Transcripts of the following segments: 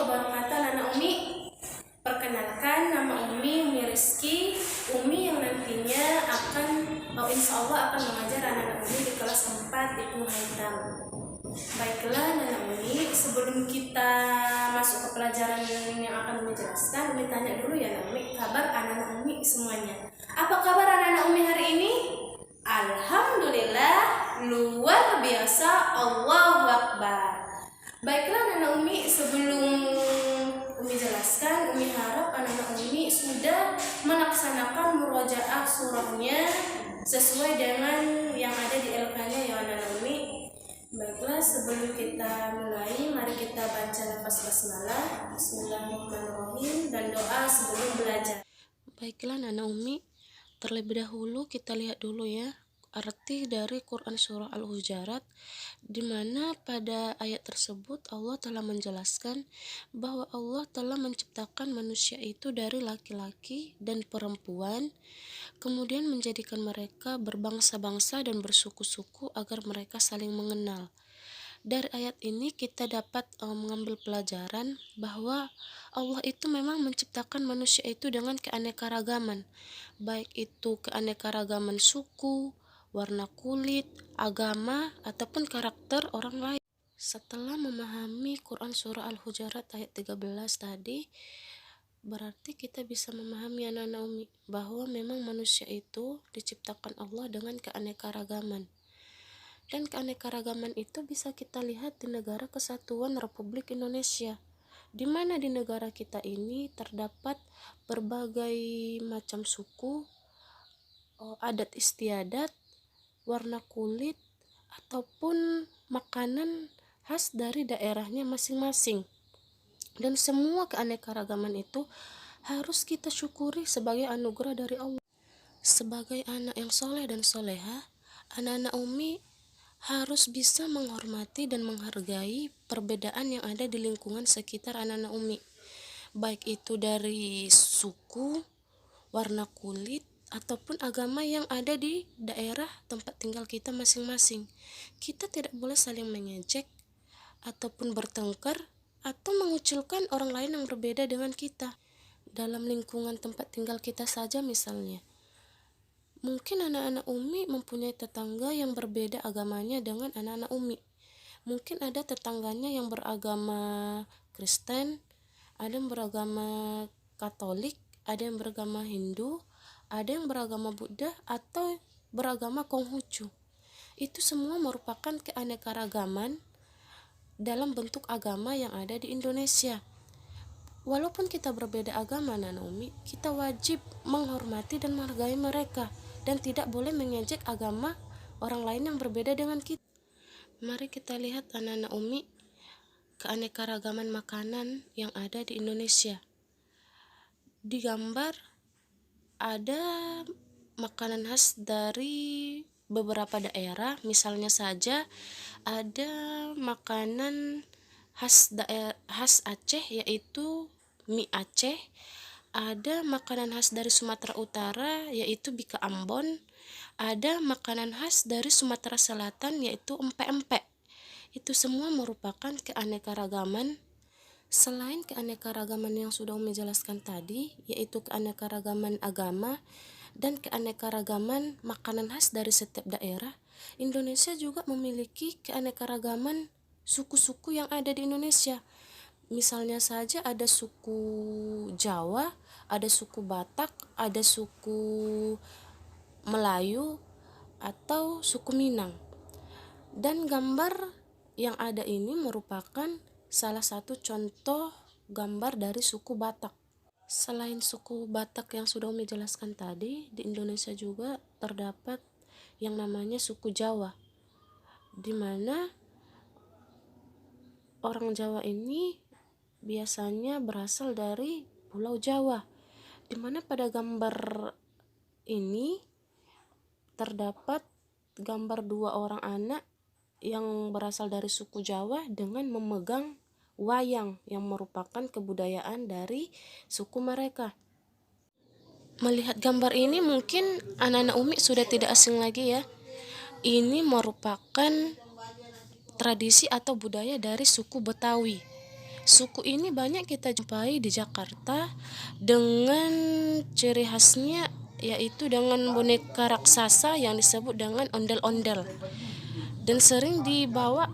wabarakatuh. Nana Umi, perkenalkan nama Umi Rizky. Umi yang nantinya insya Allah akan mengajar anak-anak Umi di kelas 4 Ibnu Haytham. Baiklah Nana Umi, sebelum kita masuk ke pelajaran yang akan Umi jelaskan, Umi tanya dulu ya Nana Umi, kabar anak-anak Umi semuanya. Apa kabar anak-anak Umi hari ini? Alhamdulillah, luar biasa, Allahu Akbar. Baiklah anak-anak Umi, sebelum Umi jelaskan, Umi harap anak-anak Umi sudah melaksanakan murojaah surahnya sesuai dengan yang ada di LK-nya ya anak-anak Umi. Baiklah, sebelum kita mulai, mari kita baca lafaz basmalah, bismillahirrahmanirrahim, dan doa sebelum belajar. Baiklah anak Umi, terlebih dahulu kita lihat dulu ya arti dari Quran Surah Al-Hujurat, di mana pada ayat tersebut Allah telah menjelaskan bahwa Allah telah menciptakan manusia itu dari laki-laki dan perempuan, kemudian menjadikan mereka berbangsa-bangsa dan bersuku-suku agar mereka saling mengenal. Dari ayat ini kita dapat mengambil pelajaran bahwa Allah itu memang menciptakan manusia itu dengan keanekaragaman, baik itu keanekaragaman suku, warna kulit, agama, ataupun karakter orang lain. Setelah memahami Quran Surah Al-Hujurat ayat 13 tadi, berarti kita bisa memahami anak-anak Umi bahwa memang manusia itu diciptakan Allah dengan keanekaragaman. Dan keanekaragaman itu bisa kita lihat di Negara Kesatuan Republik Indonesia, di mana di negara kita ini terdapat berbagai macam suku, adat istiadat, warna kulit, ataupun makanan khas dari daerahnya masing-masing. Dan semua keanekaragaman itu harus kita syukuri sebagai anugerah dari Allah. Sebagai anak yang soleh dan soleha, anak-anak Umi harus bisa menghormati dan menghargai perbedaan yang ada di lingkungan sekitar anak-anak Umi, baik itu dari suku, warna kulit, ataupun agama yang ada di daerah tempat tinggal kita masing-masing. Kita tidak boleh saling mengejek ataupun bertengkar atau mengucilkan orang lain yang berbeda dengan kita dalam lingkungan tempat tinggal kita saja. Misalnya, mungkin anak-anak Umi mempunyai tetangga yang berbeda agamanya dengan anak-anak Umi. Mungkin ada tetangganya yang beragama Kristen, ada yang beragama Katolik, ada yang beragama Hindu, ada yang beragama Buddha, atau beragama Konghucu. Itu semua merupakan keanekaragaman dalam bentuk agama yang ada di Indonesia. Walaupun kita berbeda agama anak-anak Umi, kita wajib menghormati dan menghargai mereka, dan tidak boleh mengejek agama orang lain yang berbeda dengan kita. Mari kita lihat anak-anak Umi keanekaragaman makanan yang ada di Indonesia. Di gambar ada makanan khas dari beberapa daerah, misalnya saja ada makanan khas Aceh yaitu mie Aceh, ada makanan khas dari Sumatera Utara yaitu bika Ambon, ada makanan khas dari Sumatera Selatan yaitu empek-empek. Itu semua merupakan keanekaragaman. Selain keanekaragaman yang sudah Umi jelaskan tadi, yaitu keanekaragaman agama dan keanekaragaman makanan khas dari setiap daerah, Indonesia juga memiliki keanekaragaman suku-suku yang ada di Indonesia. Misalnya saja ada suku Jawa, ada suku Batak, ada suku Melayu, atau suku Minang. Dan gambar yang ada ini merupakan salah satu contoh gambar dari suku Batak. Selain suku Batak yang sudah Umi jelaskan tadi, di Indonesia juga terdapat yang namanya suku Jawa, di mana orang Jawa ini biasanya berasal dari Pulau Jawa, di mana pada gambar ini terdapat gambar dua orang anak yang berasal dari suku Jawa dengan memegang wayang yang merupakan kebudayaan dari suku mereka. Melihat gambar ini mungkin anak-anak Umi sudah tidak asing lagi ya. Ini merupakan tradisi atau budaya dari suku Betawi. Suku ini banyak kita jumpai di Jakarta dengan ciri khasnya yaitu dengan boneka raksasa yang disebut dengan ondel-ondel dan sering dibawa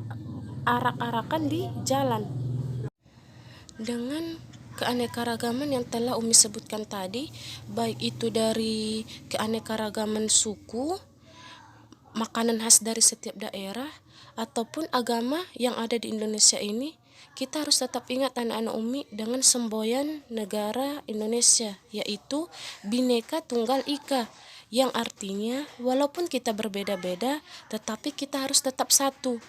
arak-arakan di jalan. Dengan keanekaragaman yang telah Umi sebutkan tadi, baik itu dari keanekaragaman suku, makanan khas dari setiap daerah, ataupun agama yang ada di Indonesia ini, kita harus tetap ingat anak-anak Umi dengan semboyan negara Indonesia, yaitu Bhinneka Tunggal Ika, yang artinya walaupun kita berbeda-beda, tetapi kita harus tetap satu.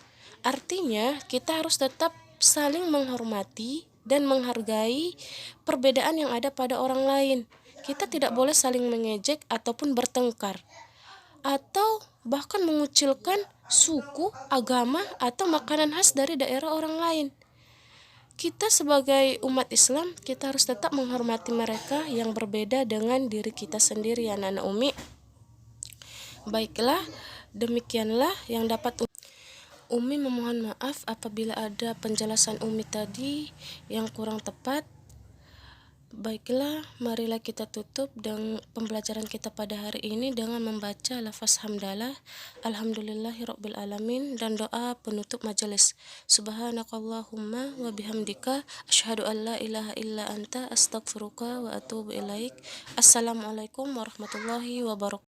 Artinya kita harus tetap saling menghormati dan menghargai perbedaan yang ada pada orang lain. Kita tidak boleh saling mengejek ataupun bertengkar, atau bahkan mengucilkan suku, agama, atau makanan khas dari daerah orang lain. Kita sebagai umat Islam, kita harus tetap menghormati mereka yang berbeda dengan diri kita sendiri, anak-anak Umi. Baiklah, demikianlah yang dapat Umi memohon maaf apabila ada penjelasan Umi tadi yang kurang tepat. Baiklah, marilah kita tutup dengan pembelajaran kita pada hari ini dengan membaca lafaz hamdalah, alhamdulillahirabbil alamin, dan doa penutup majelis. Subhanakallahumma wa bihamdika asyhadu an la ilaha illa anta astaghfiruka wa atubu ilaik. Assalamualaikum warahmatullahi wabarakatuh.